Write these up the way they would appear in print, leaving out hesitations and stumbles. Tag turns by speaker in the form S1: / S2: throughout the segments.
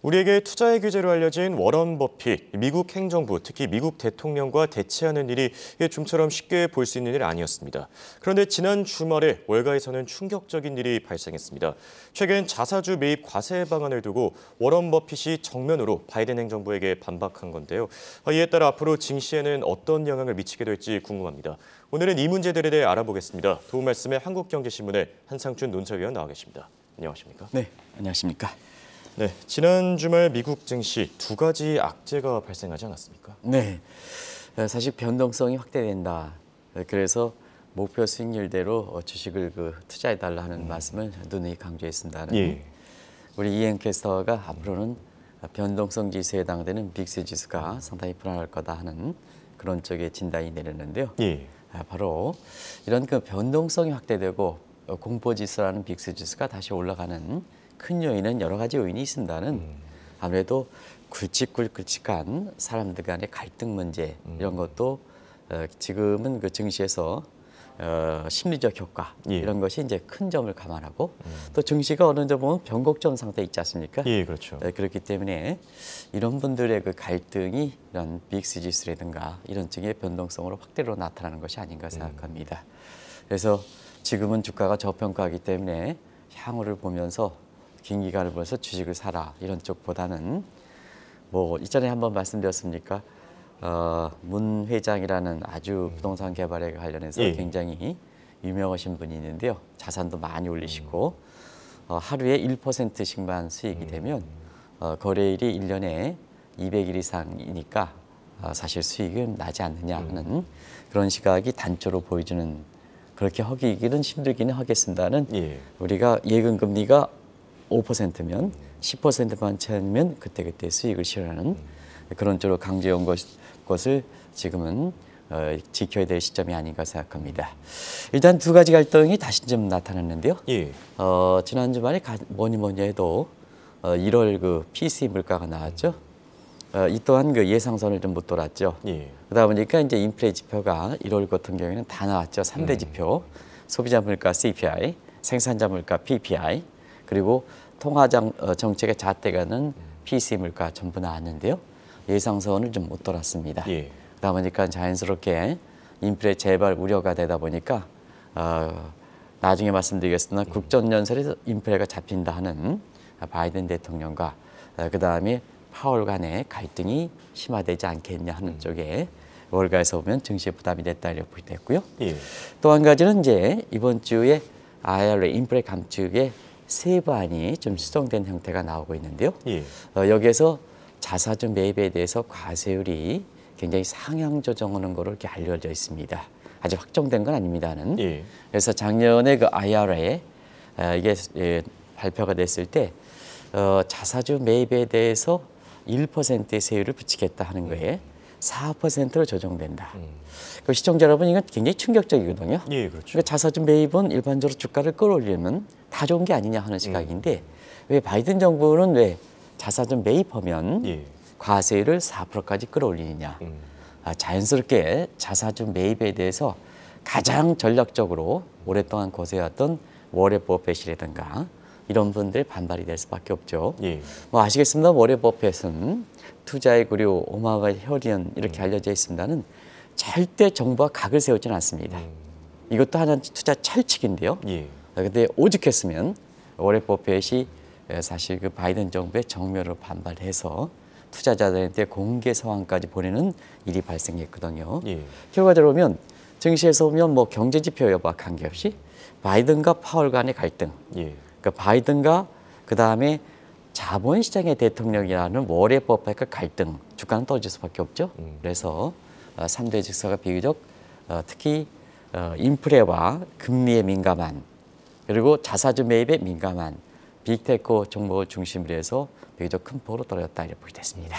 S1: 우리에게 투자의 규제로 알려진 워런 버핏, 미국 행정부, 특히 미국 대통령과 대치하는 일이 좀처럼 쉽게 볼 수 있는 일 아니었습니다. 그런데 지난 주말에 월가에서는 충격적인 일이 발생했습니다. 최근 자사주 매입 과세 방안을 두고 워런 버핏이 정면으로 바이든 행정부에게 반박한 건데요. 이에 따라 앞으로 증시에는 어떤 영향을 미치게 될지 궁금합니다. 오늘은 이 문제들에 대해 알아보겠습니다. 도움 말씀에 한국경제신문의 한상준 논설위원 나와 계십니다. 안녕하십니까?
S2: 네, 안녕하십니까?
S1: 네, 지난 주말 미국 증시 두 가지 악재가 발생하지 않았습니까?
S2: 네, 사실 변동성이 확대된다. 그래서 목표 수익률대로 주식을 투자해달라 하는 말씀을 누누이 강조했습니다는.
S1: 예.
S2: 우리 이행 캐스터가 앞으로는 변동성 지수에 해당되는 빅스 지수가 상당히 불안할 거다 하는 그런 쪽의 진단이 내렸는데요.
S1: 예.
S2: 바로 이런 변동성이 확대되고 공포 지수라는 빅스 지수가 다시 올라가는 큰 요인은 여러 가지 요인이 있습니다는. 아무래도 굵직한 사람들 간의 갈등 문제 이런 것도 지금은 그 증시에서 심리적 효과 이런 것이 이제 큰 점을 감안하고 또 증시가 어느 정도 보면 변곡점 상태에 있지 않습니까?
S1: 예, 그렇죠.
S2: 그렇기 때문에 이런 분들의 그 갈등이 이런 빅스 지수라든가 이런 쪽의 변동성으로 확대로 나타나는 것이 아닌가 생각합니다. 그래서 지금은 주가가 저평가하기 때문에 향후를 보면서 긴 기간을 보면서 주식을 사라 이런 쪽보다는 뭐 이전에 한번 말씀드렸습니까? 문 회장이라는 아주 부동산 개발에 관련해서 굉장히 유명하신 분이 있는데요. 자산도 많이 올리시고 하루에 1%씩만 수익이 되면 거래일이 1년에 200일 이상이니까 사실 수익은 나지 않느냐 하는 그런 시각이 단초로 보여주는, 그렇게 하기는 힘들기는 하겠습니다는. 우리가 예금 금리가 5%면 10%만 채우면 그때그때 수익을 실현하는 그런 쪽으로 강조한 것을 지금은 지켜야 될 시점이 아닌가 생각합니다. 일단 두 가지 갈등이 다시 좀 나타났는데요. 지난 주말에 뭐니 해도 1월 그 PCE 물가가 나왔죠. 이 또한 그 예상선을 좀 못 돌았죠. 그러다 보니까 이제 인플레 지표가 1월 같은 경우에는 다 나왔죠. 3대 지표, 소비자 물가 CPI, 생산자 물가 PPI, 그리고 통화 정책의 잣대가는 PCE 물가 전부 나왔는데요. 예상선을 좀 못 돌았습니다. 그러다 보니까 자연스럽게 인플레 재발 우려가 되다 보니까 나중에 말씀드리겠습니다. 국전연설에서 인플레가 잡힌다 하는 바이든 대통령과 그다음에 파월 간의 갈등이 심화되지 않겠냐 하는 쪽에 월가에서 보면 증시에 부담이 됐다 이렇게 됐고요. 또 한 가지는 이제 이번 주에 IRA 인플레 감축의 세부안이 좀 수정된 형태가 나오고 있는데요. 여기에서 자사주 매입에 대해서 과세율이 굉장히 상향 조정하는 거로 이렇게 알려져 있습니다. 아직 확정된 건 아닙니다는. 그래서 작년에 그 IRA 이게 발표가 됐을 때 자사주 매입에 대해서 1%의 세율을 붙이겠다 하는 거에 4%로 조정된다. 그 시청자 여러분, 이건 굉장히 충격적이거든요.
S1: 그렇죠.
S2: 그러니까 자사주 매입은 일반적으로 주가를 끌어올리면 다 좋은 게 아니냐 하는 시각인데 왜 바이든 정부는 왜 자사주 매입하면 과세율을 4%까지 끌어올리느냐. 자연스럽게 자사주 매입에 대해서 가장 전략적으로 오랫동안 거세왔던 워렌 버핏이라든가 이런 분들의 반발이 될 수밖에 없죠. 뭐 아시겠습니다. 워렌 버핏은 투자의 구류, 오마가의 혈연 이렇게 알려져 있습니다는 절대 정부와 각을 세우지는 않습니다. 이것도 하나의 투자 철칙인데요. 그런데 오죽했으면 워렌 버핏이 사실 그 바이든 정부의 정면으로 반발해서 투자자들한테 공개 서한까지 보내는 일이 발생했거든요. 결과적으로 보면 증시에서 보면 뭐 경제 지표 여부와 관계없이 바이든과 파월 간의 갈등, 그러니까 바이든과 그 다음에 자본시장의 대통령이라는 워렌 버핏과 갈등, 주가는 떨어질 수밖에 없죠. 그래서 3대 직사가 비교적 특히 인플레와 금리에 민감한, 그리고 자사주 매입에 민감한 빅테크 종목을 중심으로 해서 비교적 큰 폭으로 떨어졌다 이렇게 보게 됐습니다.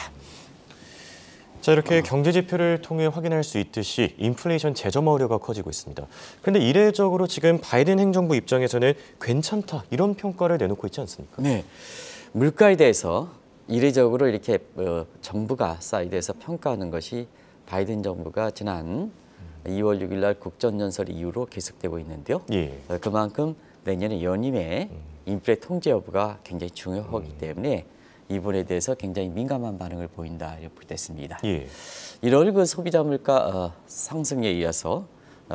S1: 자, 이렇게 경제 지표를 통해 확인할 수 있듯이 인플레이션 재점화 우려가 커지고 있습니다. 그런데 이례적으로 지금 바이든 행정부 입장에서는 괜찮다 이런 평가를 내놓고 있지 않습니까?
S2: 네, 물가에 대해서 이례적으로 이렇게 정부가 사이드에서 평가하는 것이 바이든 정부가 지난 2월 6일 날 국전연설 이후로 계속되고 있는데요. 그만큼 내년에 연임에 인플레 통제 여부가 굉장히 중요하기 때문에 이 부분에 대해서 굉장히 민감한 반응을 보인다 이렇게 됐습니다.
S1: 예.
S2: 1월 그 소비자 물가 상승에 이어서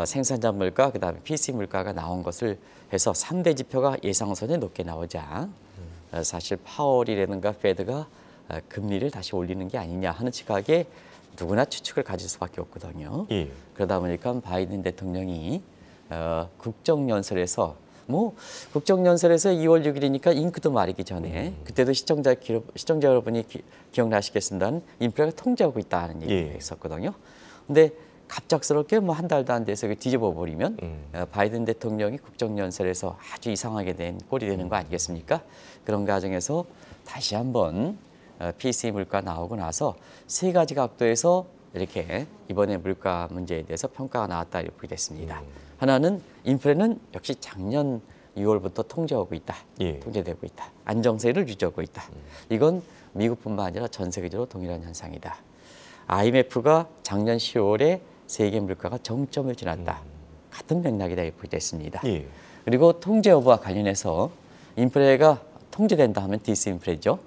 S2: 생산자 물가 그다음에 PC 물가가 나온 것을 해서 3대 지표가 예상선에 높게 나오자 사실 파월이라든가 페드가 금리를 다시 올리는 게 아니냐 하는 시각에 누구나 추측을 가질 수밖에 없거든요.
S1: 예.
S2: 그러다 보니까 바이든 대통령이 국정연설에서 국정연설에서 2월 6일이니까 잉크도 마르기 전에 그때도 시청자 여러분이 기억나시겠습니다만 인플레가 통제하고 있다는 얘기가
S1: 예.
S2: 있었거든요. 근데 갑작스럽게 한 달도 안 돼서 뒤집어 버리면 바이든 대통령이 국정연설에서 아주 이상하게 된 꼴이 되는 거 아니겠습니까? 그런 과정에서 다시 한번 PCE 물가 나오고 나서 세 가지 각도에서 이렇게 이번에 물가 문제에 대해서 평가가 나왔다 이렇게 됐습니다. 하나는 인플레는 역시 작년 6월부터 통제하고 있다.
S1: 예.
S2: 통제되고 있다. 안정세를 유지하고 있다. 이건 미국뿐만 아니라 전 세계적으로 동일한 현상이다. IMF가 작년 10월에 세계 물가가 정점을 지났다. 같은 맥락이다 이렇게 됐습니다.
S1: 예.
S2: 그리고 통제 여부와 관련해서 인플레가 통제된다 하면 디스인플레죠.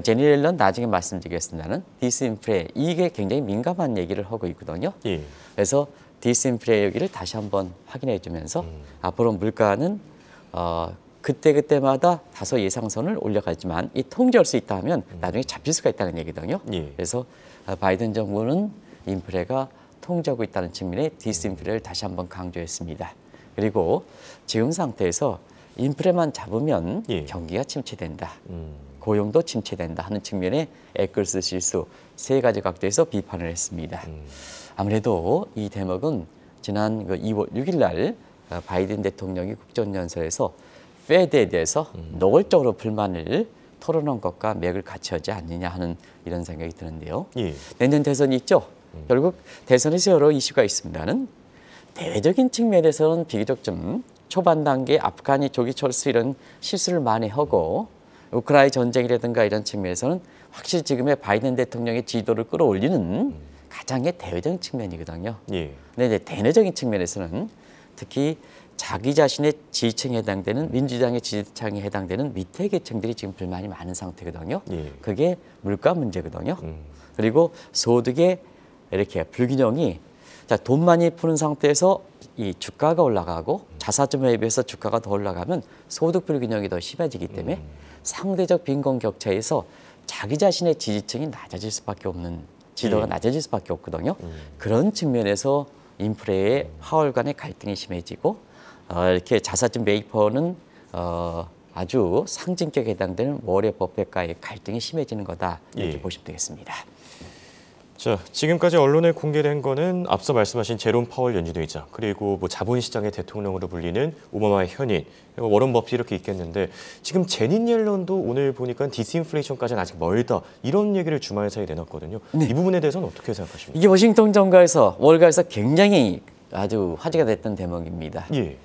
S2: 제니 옐런 나중에 말씀드리겠습니다는 디스인플레 이게 굉장히 민감한 얘기를 하고 있거든요.
S1: 예.
S2: 그래서 디스인플레 여기를 다시 한번 확인해 주면서 앞으로 물가는 그때마다 다소 예상선을 올려가지만 이 통제할 수 있다 하면 나중에 잡힐 수가 있다는 얘기거든요.
S1: 예.
S2: 그래서 바이든 정부는 인플레가 통제하고 있다는 측면에 디스인플레를 다시 한번 강조했습니다. 그리고 지금 상태에서 인플레만 잡으면
S1: 예.
S2: 경기가 침체된다. 고용도 침체된다 하는 측면에 에클스 지수 세 가지 각도에서 비판을 했습니다. 아무래도 이 대목은 지난 2월 6일 날 바이든 대통령이 국정연설에서 페드에 대해서 노골적으로 불만을 토론한 것과 맥을 같이 하지 않느냐 하는 이런 생각이 드는데요.
S1: 예.
S2: 내년 대선이 있죠. 결국 대선에서 여러 이슈가 있습니다는 대외적인 측면에서는 비교적 좀 초반 단계 아프간이 조기 철수 이런 실수를 많이 하고 우크라이나 전쟁이라든가 이런 측면에서는 확실히 지금의 바이든 대통령의 지도를 끌어올리는 가장의 대외적인 측면이거든요.
S1: 예.
S2: 근데 대내적인 측면에서는 특히 자기 자신의 지지층에 해당되는 민주당의 지지층에 해당되는 밑에 계층들이 지금 불만이 많은 상태거든요.
S1: 예.
S2: 그게 물가 문제거든요. 그리고 소득의 이렇게 불균형이 돈 많이 푸는 상태에서 이 주가가 올라가고 자사점에 비해서 주가가 더 올라가면 소득 불균형이 더 심해지기 때문에 상대적 빈곤 격차에서 자기 자신의 지지층이 낮아질 수밖에 없는 지도가 낮아질 수밖에 없거든요. 그런 측면에서 인플레의 파월 간의 갈등이 심해지고 이렇게 자사주 메이커는 아주 상징격에 해당되는 워렌 버핏과의 갈등이 심해지는 거다 이렇게
S1: 예.
S2: 보시면 되겠습니다.
S1: 자, 지금까지 언론에 공개된 거는 앞서 말씀하신 제롬 파월 연준의장 그리고 자본시장의 대통령으로 불리는 오바마의 현인 워런 버핏 이렇게 있겠는데 지금 제닛 옐런도 오늘 보니까 디스인플레이션까지는 아직 멀다 이런 얘기를 주말 사이에 내놨거든요. 이 부분에 대해서는 어떻게 생각하십니까?
S2: 이게 워싱턴 정가에서 월가에서 굉장히 아주 화제가 됐던 대목입니다.
S1: 예.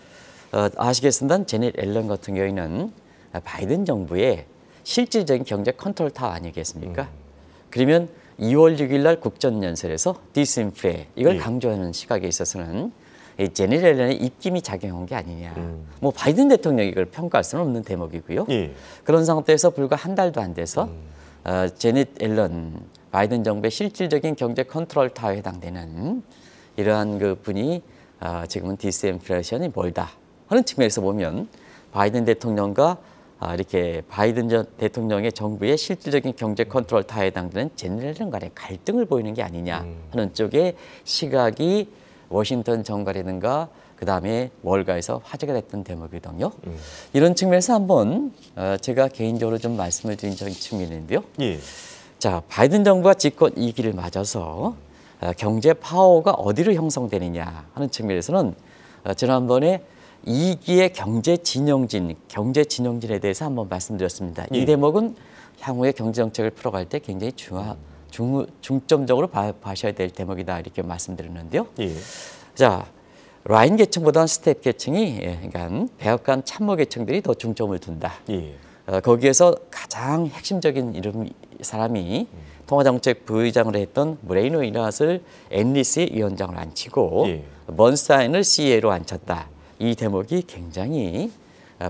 S2: 아시겠습니까? 제닛 옐런 같은 경우에는 바이든 정부의 실질적인 경제 컨트롤 타워 아니겠습니까? 그러면 2월 6일 날 국정연설에서 디스인플레 이걸
S1: 예.
S2: 강조하는 시각에 있어서는 이 제닛 옐런의 입김이 작용한 게 아니냐. 바이든 대통령이 이걸 평가할 수는 없는 대목이고요.
S1: 예.
S2: 그런 상태에서 불과 한 달도 안 돼서 제닛 옐런 바이든 정부의 실질적인 경제 컨트롤 타워에 해당되는 이러한 그 분이 지금은 디스인플레이션이 멀다 하는 측면에서 보면 바이든 대통령과 이렇게 바이든 전 대통령의 정부의 실질적인 경제 컨트롤 타워에 해당되는 제닛 옐런 간의 갈등을 보이는 게 아니냐 하는 쪽의 시각이 워싱턴 정가라든가 그다음에 월가에서 화제가 됐던 대목이거든요. 이런 측면에서 한번 제가 개인적으로 좀 말씀을 드린 적인 측면인데요.
S1: 예.
S2: 자, 바이든 정부가 집권 2기를 맞아서 경제 파워가 어디로 형성되느냐 하는 측면에서는 지난번에 2기의 경제 진영진에 대해서 한번 말씀드렸습니다. 이 대목은 향후에 경제 정책을 풀어갈 때 굉장히 중점적으로 봐셔야 될 대목이다 이렇게 말씀드렸는데요.
S1: 예.
S2: 자, 라인 계층보다는 스텝 계층이 그러니까 백악관 참모 계층들이 더 중점을 둔다.
S1: 예.
S2: 거기에서 가장 핵심적인 사람이 통화정책 부의장을 했던 브레이너 이낫을 앤리스의 위원장을 앉히고
S1: 예.
S2: 번스타인을 CEO로 앉혔다. 이 대목이 굉장히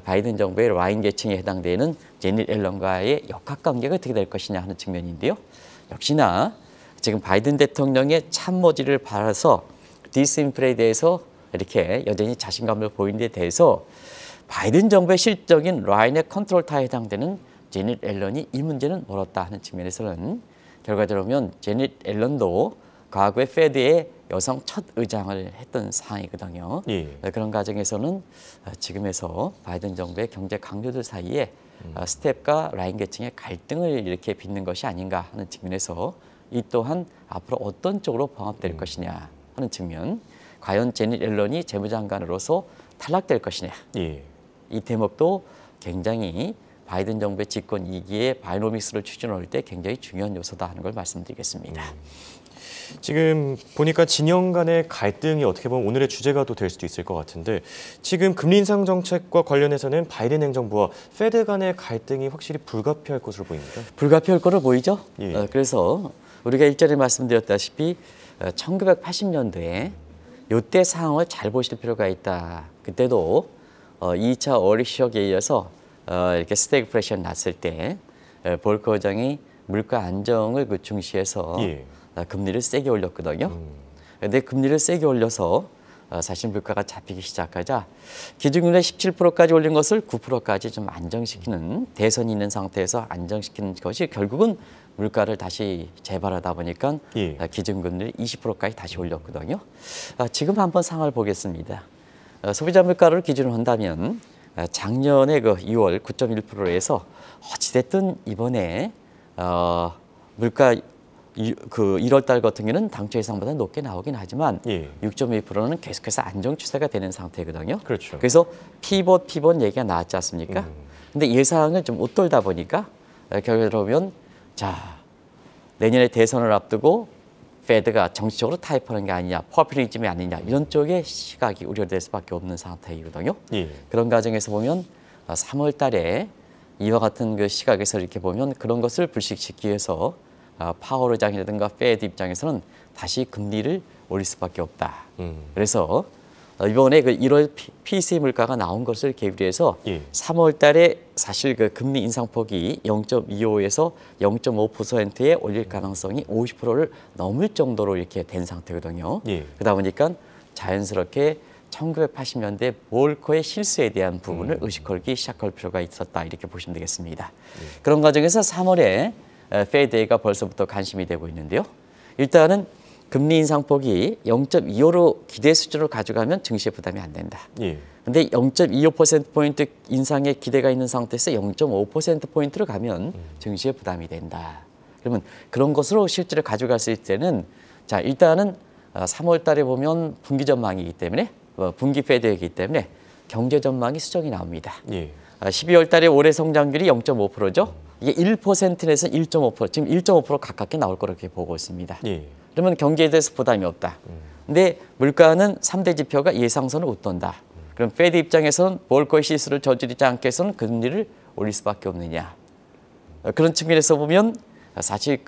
S2: 바이든 정부의 라인 계층에 해당되는 제닛 앨런과의 역학관계가 어떻게 될 것이냐 하는 측면인데요. 역시나 지금 바이든 대통령의 참모지를 받아서 디스인플레에 대해서 이렇게 여전히 자신감을 보이는 데 대해서 바이든 정부의 실적인 라인의 컨트롤타에 해당되는 제닛 앨런이 이 문제는 멀었다 하는 측면에서는 결과적으로 보면 제닛 앨런도 과거에 페드의 여성 첫 의장을 했던 상황이거든요.
S1: 예.
S2: 그런 과정에서는 지금에서 바이든 정부의 경제 강요들 사이에 스텝과 라인 계층의 갈등을 이렇게 빚는 것이 아닌가 하는 측면에서 이 또한 앞으로 어떤 쪽으로 봉합될 것이냐 하는 측면, 과연 제닛 앨런이 재무장관으로서 탈락될 것이냐,
S1: 예.
S2: 이 대목도 굉장히 바이든 정부의 집권 2기의 바이노믹스를 추진할 때 굉장히 중요한 요소다 하는 걸 말씀드리겠습니다.
S1: 지금 보니까 진영 간의 갈등이 어떻게 보면 오늘의 주제가 또 될 수도 있을 것 같은데 지금 금리 인상 정책과 관련해서는 바이든 행정부와 페드 간의 갈등이 확실히 불가피할 것으로 보입니다.
S2: 불가피할 거로 보이죠.
S1: 예.
S2: 그래서 우리가 일전에 말씀드렸다시피 1980년도에 이때 상황을 잘 보실 필요가 있다. 그때도 2차 어리 쇼크에 이어서 이렇게 스태그플레이션 났을 때 볼커 의장이 물가 안정을 중시해서
S1: 예.
S2: 금리를 세게 올렸거든요. 그런데 금리를 세게 올려서 사실 물가가 잡히기 시작하자 기준금리 17%까지 올린 것을 9%까지 좀 안정시키는, 대선이 있는 상태에서 안정시키는 것이 결국은 물가를 다시 재발하다 보니까
S1: 예.
S2: 기준금리를 20%까지 다시 올렸거든요. 지금 한번 상황을 보겠습니다. 소비자 물가를 기준으로 한다면 작년에 그 2월 9.1%에서 어찌됐든 이번에 물가 그 1월 달 같은 경우는 당초 예상보다 높게 나오긴 하지만
S1: 예.
S2: 6.2%는 계속해서 안정 추세가 되는 상태거든요.
S1: 그렇죠.
S2: 그래서 피벗 얘기가 나왔지 않습니까? 근데 예상을 좀 웃돌다 보니까 결국에 보면 자, 내년에 대선을 앞두고 페드가 정치적으로 타협하는 게 아니냐, 포퓰리즘이 아니냐, 이런 쪽의 시각이 우려될 수밖에 없는 상태이거든요.
S1: 예.
S2: 그런 과정에서 보면 3월 달에 이와 같은 그 시각에서 이렇게 보면 그런 것을 불식시키기 위해서 파월 의장이라든가 페드 입장에서는 다시 금리를 올릴 수밖에 없다. 그래서 이번에 그 1월 PCE 물가가 나온 것을 계기로 해서
S1: 예.
S2: 3월 달에 사실 그 금리 인상폭이 0.25에서 0.5%에 올릴 가능성이 50%를 넘을 정도로 이렇게 된 상태거든요.
S1: 예.
S2: 그러다 보니까 자연스럽게 1980년대 볼커의 실수에 대한 부분을 의식하기 시작할 필요가 있었다, 이렇게 보시면 되겠습니다. 그런 과정에서 3월에 페드가 벌써부터 관심이 되고 있는데요. 일단은 금리 인상폭이 0.25로 기대 수준으로 가져가면 증시에 부담이 안 된다.
S1: 예.
S2: 근데 0.25%포인트 인상에 기대가 있는 상태에서 0.5%포인트로 가면 증시에 부담이 된다. 그러면 그런 것으로 실제로 가져갈 수 있을 때는 자, 일단은 3월 달에 보면 분기 전망이기 때문에 분기 페드이기 때문에 경제 전망이 수정이 나옵니다.
S1: 예.
S2: 12월 달에 올해 성장률이 0.5%죠. 이게 1%에서 1.5%, 지금 1.5% 가깝게 나올 거라고 이렇게 보고 있습니다.
S1: 예.
S2: 그러면 경제에 대해서 부담이 없다. 근데 물가는 3대 지표가 예상선을 웃돈다. 그럼 페드 입장에서는 볼커의 실수를 저지르지 않게 해서는 금리를 올릴 수밖에 없느냐. 그런 측면에서 보면 사실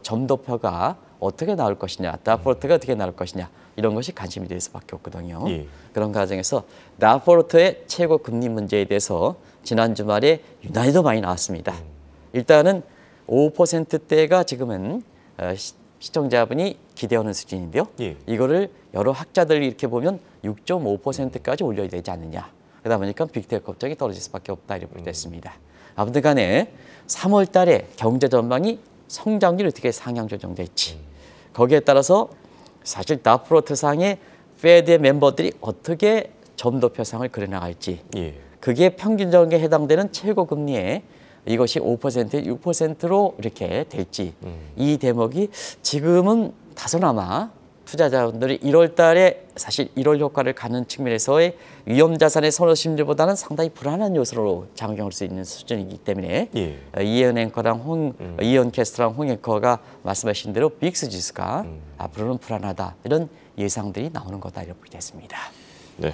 S2: 점도표가 어떻게 나올 것이냐, 다포르트가 어떻게 나올 것이냐, 이런 것이 관심이 될 수밖에 없거든요.
S1: 예.
S2: 그런 과정에서 다포르트의 최고 금리 문제에 대해서 지난 주말에 유난히도 많이 나왔습니다. 일단은 5%대가 지금은 시청자분이 기대하는 수준인데요.
S1: 예.
S2: 이거를 여러 학자들이 이렇게 보면 6.5%까지 올려야 되지 않느냐. 그러다 보니까 빅테크 업적이 떨어질 수밖에 없다, 이렇게 됐습니다. 아무튼 간에 3월 달에 경제 전망이 성장률이 어떻게 상향 조정될지, 거기에 따라서 사실 다포르트 상의 페드의 멤버들이 어떻게 점도표상을 그려나갈지,
S1: 예.
S2: 그게 평균적에 해당되는 최고 금리에 이것이 5%, 6%로 이렇게 될지, 이 대목이 지금은 다소나마 투자자분들이 1월 달에 사실 1월 효과를 가는 측면에서의 위험 자산의 선호 심리보다는 상당히 불안한 요소로 작용할 수 있는 수준이기 때문에
S1: 예.
S2: 이현 앵커랑 이현 캐스터랑 홍 앵커가 말씀하신 대로 빅스 지수가 앞으로는 불안하다, 이런 예상들이 나오는 거다, 이렇게 됐습니다.
S1: 네.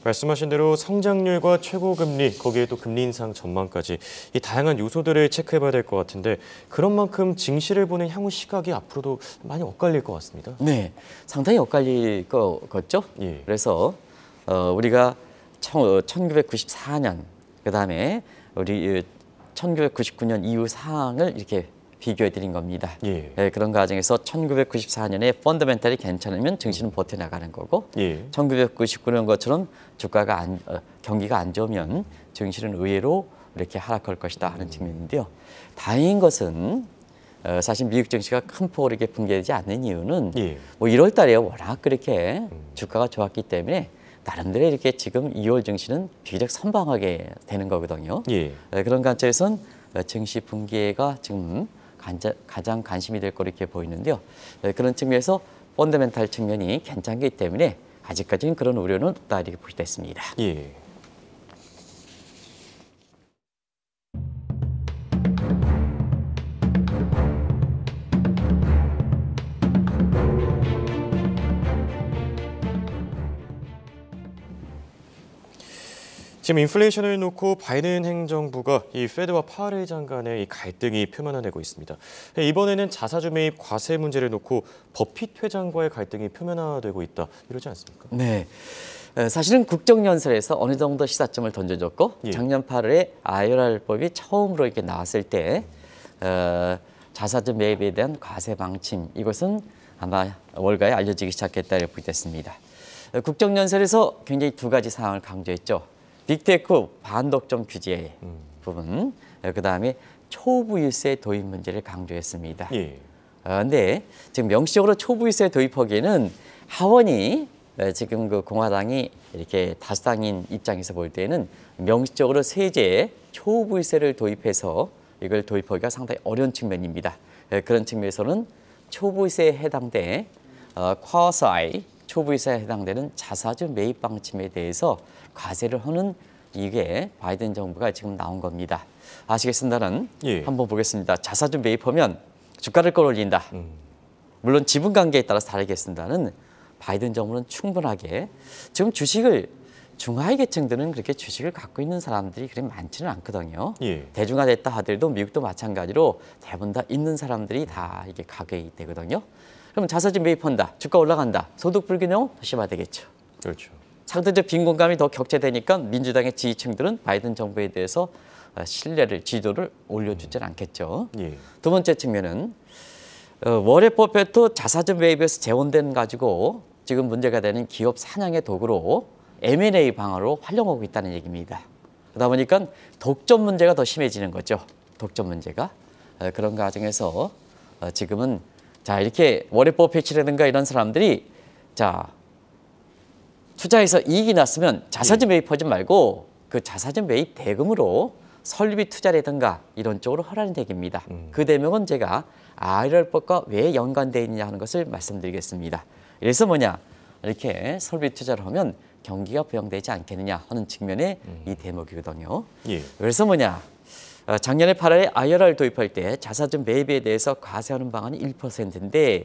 S1: 말씀하신 대로 성장률과 최고금리, 거기에 또 금리 인상 전망까지 이 다양한 요소들을 체크해봐야 될 것 같은데 그런 만큼 증시를 보는 향후 시각이 앞으로도 많이 엇갈릴 것 같습니다.
S2: 네, 상당히 엇갈릴 것 같죠.
S1: 예.
S2: 그래서 우리가 1994년 그다음에 우리 1999년 이후 상황을 이렇게 비교해 드린 겁니다.
S1: 예.
S2: 그런 과정에서 1994년에 펀더멘탈이 괜찮으면 증시는 버텨나가는 거고 1999년 것처럼 주가가 경기가 안 좋으면 증시는 의외로 이렇게 하락할 것이다 하는 측면인데요. 다행인 것은 사실 미국 증시가 큰 폭으로 이렇게 붕괴되지 않는 이유는 뭐 1월 달에 워낙 그렇게 주가가 좋았기 때문에 나름대로 이렇게 지금 2월 증시는 비교적 선방하게 되는 거거든요. 그런 관점에서는 증시 붕괴가 지금 가장 관심이 될 거로 이렇게 보이는데요. 그런 측면에서 펀더멘탈 측면이 괜찮기 때문에 아직까지는 그런 우려는 없다 이렇게 보시됐습니다.
S1: 지금 인플레이션을 놓고 바이든 행정부가 이 페드와 파웰 의장 간의 이 갈등이 표면화되고 있습니다. 이번에는 자사주 매입 과세 문제를 놓고 버핏 회장과의 갈등이 표면화되고 있다. 이러지 않습니까?
S2: 네. 사실은 국정연설에서 어느 정도 시사점을 던져줬고 작년 8월에 IRR법이 처음으로 이렇게 나왔을 때 자사주 매입에 대한 과세 방침 이것은 아마 월가에 알려지기 시작했다 이렇게 보겠습니다. 국정연설에서 굉장히 두 가지 사항을 강조했죠. 빅테크 반독점 규제 부분, 그다음에 초부유세 도입 문제를 강조했습니다. 그런데 지금 명시적으로 초부유세 도입하기에는 하원이 지금 그 공화당이 이렇게 다수당인 입장에서 볼 때는 명시적으로 세제에 초부유세를 도입해서 이걸 도입하기가 상당히 어려운 측면입니다. 그런 측면에서는 초부유세에 해당돼 쿼사이 초부유세에 해당되는 자사주 매입 방침에 대해서 과세를 하는 이게 바이든 정부가 지금 나온 겁니다. 아시겠습니다는 한번 보겠습니다. 자사주 매입하면 주가를 끌어올린다. 물론 지분 관계에 따라서 다르겠습니다는 바이든 정부는 충분하게 지금 주식을 중하위 계층들은 그렇게 주식을 갖고 있는 사람들이 그렇게 많지는 않거든요. 대중화됐다 하더라도 미국도 마찬가지로 대부분 다 있는 사람들이 다 이게 가게 되거든요. 그럼 자사주 매입한다, 주가 올라간다, 소득 불균형 더 심화되겠죠.
S1: 그렇죠.
S2: 상대적 빈곤감이 더 격제되니까 민주당의 지지층들은 바이든 정부에 대해서 신뢰를, 지지도를 올려주지는 않겠죠. 두 번째 측면은 워렌 버핏도 자사주 매입에서 재원된 가지고 지금 문제가 되는 기업 사냥의 도구로 M&A 방안으로 활용하고 있다는 얘기입니다. 그러다 보니까 독점 문제가 더 심해지는 거죠. 독점 문제가. 그런 과정에서 지금은 자 이렇게 워렌 버핏이라든가 이런 사람들이 자 투자해서 이익이 났으면 자사주 매입하지 말고 그 자사주 매입 대금으로 설비 투자라든가 이런 쪽으로 하라는 얘기입니다. 그 대목은 제가 IRR법과 왜 연관되어 있느냐 하는 것을 말씀드리겠습니다. 그래서 뭐냐 이렇게 설비 투자를 하면 경기가 부양되지 않겠느냐 하는 측면의 이 대목이거든요. 그래서 뭐냐 작년에 8월에 IRR 도입할 때 자사주 매입에 대해서 과세하는 방안이 1%인데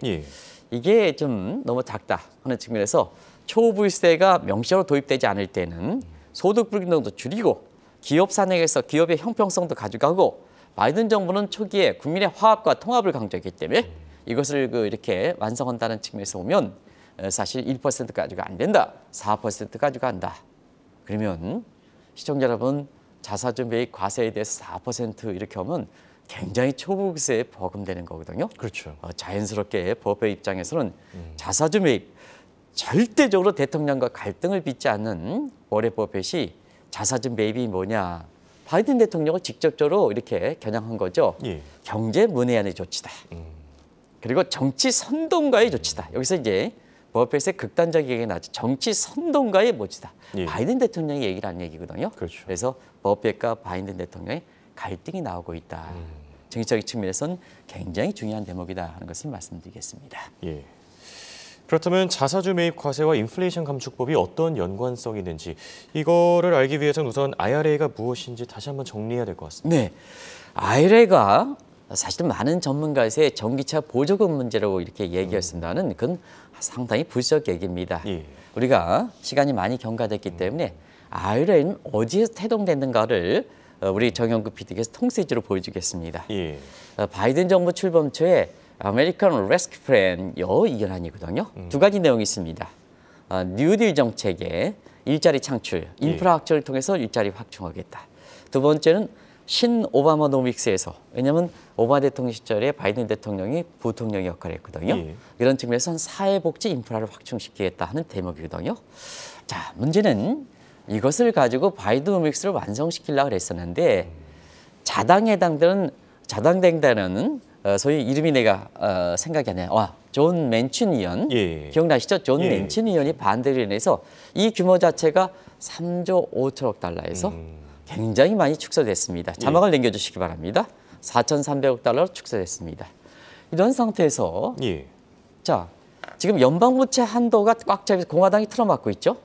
S2: 이게 좀 너무 작다 하는 측면에서 초부유세가 명시적으로 도입되지 않을 때는 소득 불균형도 줄이고 기업 산액에서 기업의 형평성도 가져가고 바이든 정부는 초기에 국민의 화합과 통합을 강조했기 때문에 이것을 이렇게 완성한다는 측면에서 보면 사실 1%까지가 안 된다. 4%까지가 한다. 그러면 시청자 여러분 자사주 매입 과세에 대해서 4% 이렇게 하면 굉장히 초부유세에 버금되는 거거든요.
S1: 그렇죠.
S2: 자연스럽게 법의 입장에서는 자사주 매입 절대적으로 대통령과 갈등을 빚지 않는 워렌 버핏이 자사주 매입이 뭐냐. 바이든 대통령을 직접적으로 이렇게 겨냥한 거죠. 경제 문외한의 조치다. 그리고 정치 선동가의 조치다. 여기서 이제 버핏의 극단적 얘기가 나죠. 정치 선동가의 모지다. 바이든 대통령이 얘기를 한 얘기거든요.
S1: 그렇죠.
S2: 그래서 버핏과 바이든 대통령의 갈등이 나오고 있다. 정치적인 측면에서는 굉장히 중요한 대목이다 하는 것을 말씀드리겠습니다.
S1: 그렇다면 자사주 매입 과세와 인플레이션 감축법이 어떤 연관성이 있는지 이거를 알기 위해서는 우선 IRA가 무엇인지 다시 한번 정리해야 될 것 같습니다.
S2: 네, IRA가 사실은 많은 전문가에서의 전기차 보조금 문제라고 이렇게 얘기했습니다는 그건 상당히 부수적 얘기입니다. 우리가 시간이 많이 경과됐기 때문에 IRA는 어디에서 태동됐는가를 우리 정영국 PD께서 통세지로 보여주겠습니다. 바이든 정부 출범 초에 아메리칸 레스큐 플랜 이 연안이거든요. 두 가지 내용이 있습니다. 뉴딜 정책에 일자리 창출, 인프라 확충을 통해서 일자리 확충하겠다. 두 번째는 신 오바마노믹스에서, 왜냐하면 오바마 대통령 시절에 바이든 대통령이 부통령 역할을 했거든요.
S1: 예.
S2: 이런 측면에서는 사회복지 인프라를 확충시키겠다 하는 대목이거든요. 자, 문제는 이것을 가지고 바이드노믹스를 완성시키려고 했었는데 자당의 당들은 자당당다는 소위 이름이 내가 생각이 안 나요. 존 맨춘 의원 기억나시죠? 존 맨춘 의원이 반대를 인해서 이 규모 자체가 3조 5천억 달러에서 굉장히 많이 축소됐습니다. 자막을 남겨주시기 바랍니다. 4,300억 달러로 축소됐습니다. 이런 상태에서 자 지금 연방부채 한도가 꽉 차면서 공화당이 틀어막고 있죠.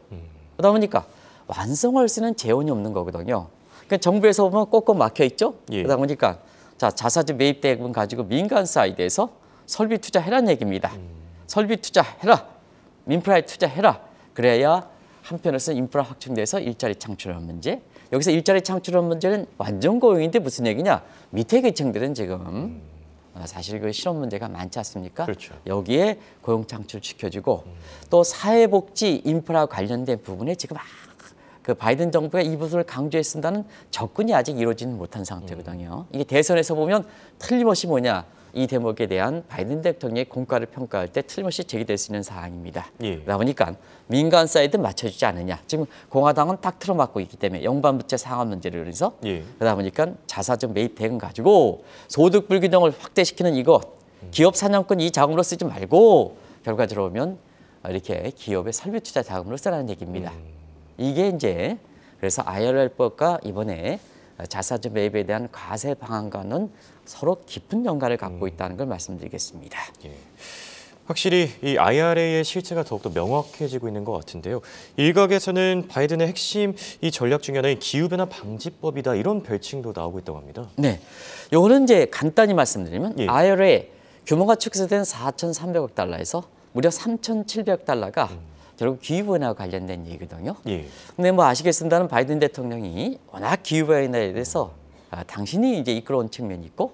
S2: 그러다 보니까 완성할 수 있는 재원이 없는 거거든요. 그러니까 정부에서 보면 꼭꼭 막혀 있죠. 그러다 보니까 자 자사주 매입 대금 가지고 민간 사이드에서 설비 투자해라는 얘기입니다. 설비 투자해라, 인프라에 투자해라. 그래야 한편에서 인프라 확충돼서 일자리 창출하는 문제. 여기서 일자리 창출하는 문제는 완전 고용인데 무슨 얘기냐? 밑에 계층들은 지금 사실 그 실업 문제가 많지 않습니까?
S1: 그렇죠.
S2: 여기에 고용 창출 시켜주고 또 사회복지 인프라 관련된 부분에 지금 그 바이든 정부가 이 부분을 강조했습니다는 접근이 아직 이루어지는 못한 상태거든요. 이게 대선에서 보면 틀림없이 뭐냐? 이 대목에 대한 바이든 대통령의 공과를 평가할 때 틀림없이 제기될 수 있는 사항입니다. 그러다 보니까 민간 사이드 맞춰주지 않느냐. 지금 공화당은 딱 틀어막고 있기 때문에 영반부채 상환 문제를 그래서 그러다 보니까 자사주 매입 대금 가지고 소득 불균형을 확대시키는 이거 기업 사냥꾼 이 자금으로 쓰지 말고 결과적으로 보면 이렇게 기업의 설비 투자 자금으로 쓰라는 얘기입니다. 이게 이제 그래서 IRR법과 이번에 자사주 매입에 대한 과세 방안과는 서로 깊은 연관을 갖고 있다는 걸 말씀드리겠습니다.
S1: 확실히 이 IRA의 실체가 더욱더 명확해지고 있는 것 같은데요. 일각에서는 바이든의 핵심 이 전략 중에 하나인 기후변화 방지법이다 이런 별칭도 나오고 있다고 합니다.
S2: 네, 요거는 이제 간단히 말씀드리면 IRA 규모가 축소된 4,300억 달러에서 무려 3,700억 달러가 결국 기후변화와 관련된 얘기거든요. 근데 뭐 아시겠습니다는 바이든 대통령이 워낙 기후변화에 대해서 당신이 이제 이끌어온 측면이 있고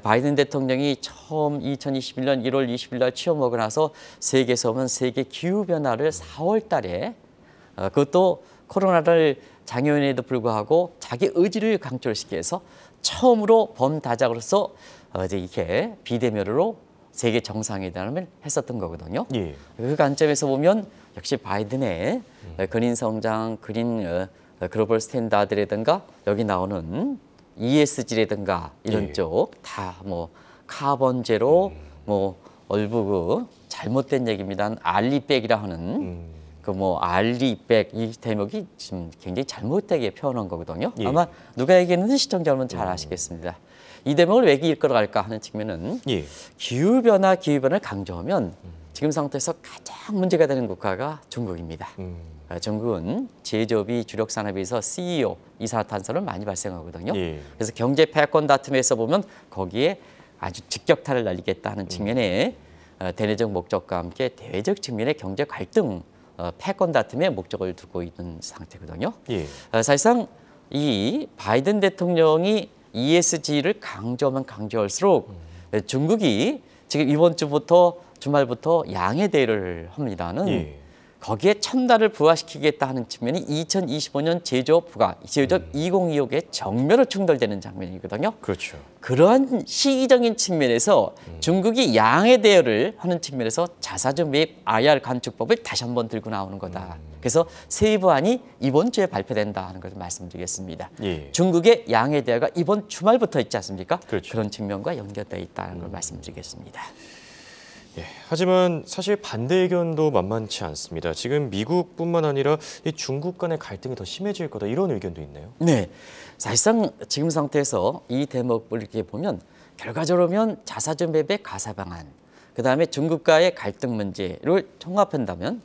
S2: 바이든 대통령이 처음 2021년 1월 20일 날 취임하고 나서 세계에서 보면 세계 기후변화를 4월 달에 그것도 코로나를 장애인에도 불구하고 자기 의지를 강조시켜서 처음으로 범다자로서 이제 이렇게 비대면으로 세계 정상회담을 했었던 거거든요. 그 관점에서 보면 역시 바이든의 그린 성장, 그린 글로벌 스탠다드라든가 여기 나오는 ESG라든가 이런 쪽 다 뭐 카본 제로 뭐 얼부 잘못된 얘기입니다. 알리백이라 하는 그 뭐 알리백 이 대목이 지금 굉장히 잘못되게 표현한 거거든요. 아마 누가 얘기했는지 시청자 여러분 잘 아시겠습니다. 이 대목을 왜 이끌어갈까 하는 측면은 기후변화를 강조하면 지금 상태에서 가장 문제가 되는 국가가 중국입니다. 중국은 제조업이 주력 산업에서 CEO, 이산화탄소를 많이 발생하거든요. 그래서 경제 패권 다툼에서 보면 거기에 아주 직격탄을 날리겠다는 측면에 대내적 목적과 함께 대외적 측면의 경제 갈등, 패권 다툼의 목적을 두고 있는 상태거든요. 사실상 이 바이든 대통령이 ESG를 강조하면 강조할수록 중국이 지금 이번 주말부터 양해 대회를 합니다는 거기에 첨단을 부과시키겠다 하는 측면이 2025년 제조업 2025의 정면으로 충돌되는 장면이거든요.
S1: 그렇죠.
S2: 그런 시기적인 측면에서 중국이 양해 대여를 하는 측면에서 자사주 매입 IR 간축법을 다시 한번 들고 나오는 거다. 그래서 세부안이 이번 주에 발표된다 하는 것을 말씀드리겠습니다. 중국의 양해 대여가 이번 주말부터 있지 않습니까? 그런 측면과 연결되어 있다는 걸 말씀드리겠습니다.
S1: 하지만 사실 반대 의견도 만만치 않습니다. 지금 미국뿐만 아니라 이 중국 간의 갈등이 더 심해질 거다 이런 의견도 있네요.
S2: 네, 사실상 지금 상태에서 이 대목을 이렇게 보면 결과적으로 보면 자사주 매입의 가사 방안, 그다음에 중국과의 갈등 문제를 종합한다면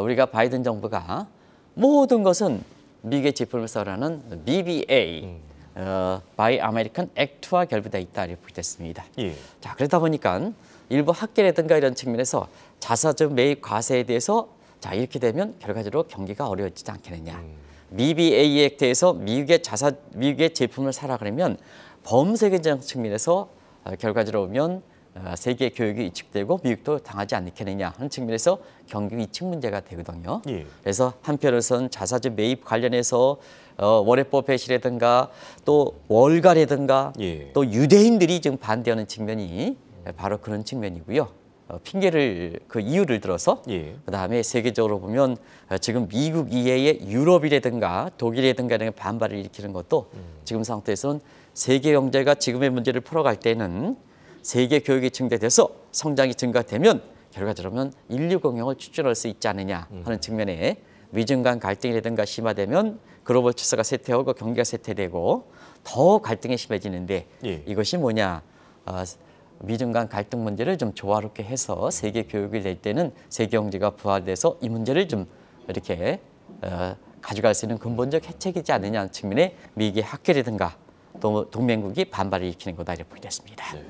S2: 우리가 바이든 정부가 모든 것은 미국의 제품을 써라는 BBA, Buy American Act와 결부되어 있다 이렇게 보겠습니다. 자, 그러다 보니까 일부 학계라든가 이런 측면에서 자사주 매입 과세에 대해서 자 이렇게 되면 결과적으로 경기가 어려워지지 않겠느냐. BBA 액트에서 미국의 제품을 사라 그러면 범세계적 측면에서 결과적으로 보면 세계 교육이 위축되고 미국도 당하지 않겠느냐 하는 측면에서 경기 위축 문제가 되거든요.
S1: 예.
S2: 그래서 한편으로선 자사주 매입 관련해서 월해법 배시라든가 또 월가라든가
S1: 예.
S2: 또 유대인들이 지금 반대하는 측면이 바로 그런 측면이고요. 핑계를 그 이유를 들어서
S1: 예.
S2: 그다음에 세계적으로 보면 지금 미국 이외의 유럽이라든가 독일이라든가 이런 반발을 일으키는 것도 지금 상태에서는 세계 경제가 지금의 문제를 풀어갈 때는 세계 교육이 증대돼서 성장이 증가되면 결과적으로 인류 공영을 추진할 수 있지 않느냐 하는 측면에 미중 간 갈등이라든가 심화되면 글로벌 질서가 쇠퇴하고 경기가 쇠퇴되고 더 갈등이 심해지는데
S1: 예.
S2: 이것이 뭐냐? 미중 간 갈등 문제를 좀 조화롭게 해서 세계 교육을 낼 때는 세계 경제가 부활돼서 이 문제를 좀 이렇게 가져갈 수 있는 근본적 해책이지 않느냐는 측면에 미국의 학계라든가 또 동맹국이 반발을 일으키는 거다 이렇게 보겠습니다.
S1: 네.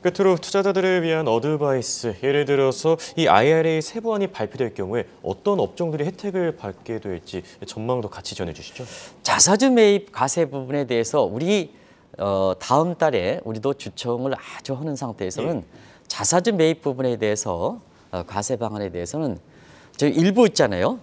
S1: 끝으로 투자자들을 위한 어드바이스, 예를 들어서 이 IRA 세부안이 발표될 경우에 어떤 업종들이 혜택을 받게 될지 전망도 같이 전해주시죠.
S2: 자사주 매입 과세 부분에 대해서 우리 다음 달에 우리도 주총을 아주 하는 상태에서는 자사주 매입 부분에 대해서 과세 방안에 대해서는 저 일부 있잖아요.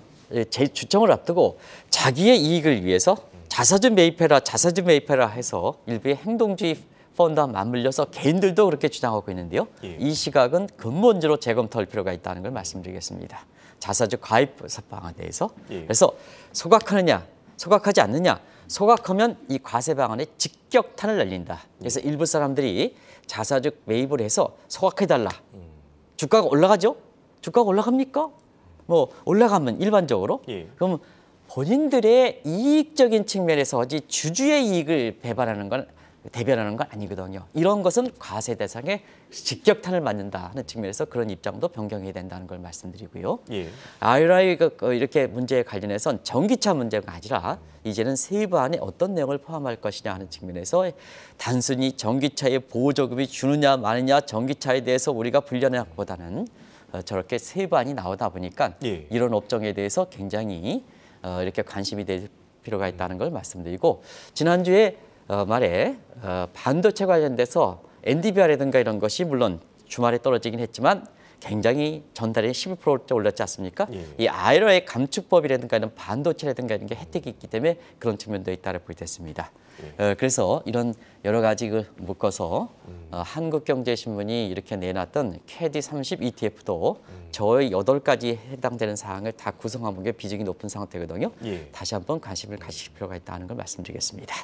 S2: 제 주총을 앞두고 자기의 이익을 위해서 자사주 매입해라 해서 일부의 행동주의 펀드와 맞물려서 개인들도 그렇게 주장하고 있는데요.
S1: 예.
S2: 이 시각은 근본적으로 재검토할 필요가 있다는 걸 말씀드리겠습니다. 자사주 가입 방안에 대해서.
S1: 예.
S2: 그래서 소각하느냐, 소각하지 않느냐. 소각하면 이 과세 방안에 직격탄을 날린다. 그래서 일부 사람들이 자사주 매입을 해서 소각해달라. 주가가 올라가죠? 주가가 올라갑니까? 뭐 올라가면 일반적으로.
S1: 예.
S2: 그럼 본인들의 이익적인 측면에서 주주의 이익을 대변하는 건 아니거든요. 이런 것은 과세 대상에 직격탄을 맞는다 하는 측면에서 그런 입장도 변경해야 된다는 걸 말씀드리고요.
S1: 예.
S2: IRA 이렇게 문제에 관련해서는 전기차 문제가 아니라 이제는 세부안에 어떤 내용을 포함할 것이냐 하는 측면에서 단순히 전기차에 보조금이 주느냐 마느냐 전기차에 대해서 우리가 분류하기보다는 저렇게 세부안이 나오다 보니까
S1: 예.
S2: 이런 업종에 대해서 굉장히 이렇게 관심이 될 필요가 있다는 걸 말씀드리고 지난주에 말에 반도체 관련돼서 NDVR이라든가 이런 것이 물론 주말에 떨어지긴 했지만 굉장히 전달에 12%째 올랐지 않습니까?
S1: 예.
S2: 이 IRA 감축법이라든가 이런 반도체라든가 이런 게 혜택이 있기 때문에 그런 측면도 있다고 보겠습니다. 그래서 이런 여러 가지 묶어서 한국경제신문이 이렇게 내놨던 캐디 30 ETF도 저의 8가지 해당되는 사항을 다 구성한 게 비중이 높은 상태거든요.
S1: 예.
S2: 다시 한번 관심을 가질 필요가 있다는 걸 말씀드리겠습니다.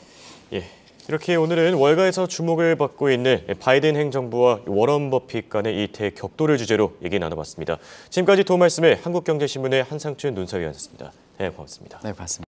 S1: 예. 이렇게 오늘은 월가에서 주목을 받고 있는 바이든 행정부와 워런 버핏 간의 이 대격돌을 주제로 얘기 나눠봤습니다. 지금까지 도움 말씀을 한국경제신문의 한상춘 논설위원이었습니다. 네, 고맙습니다.
S2: 네, 고맙습니다.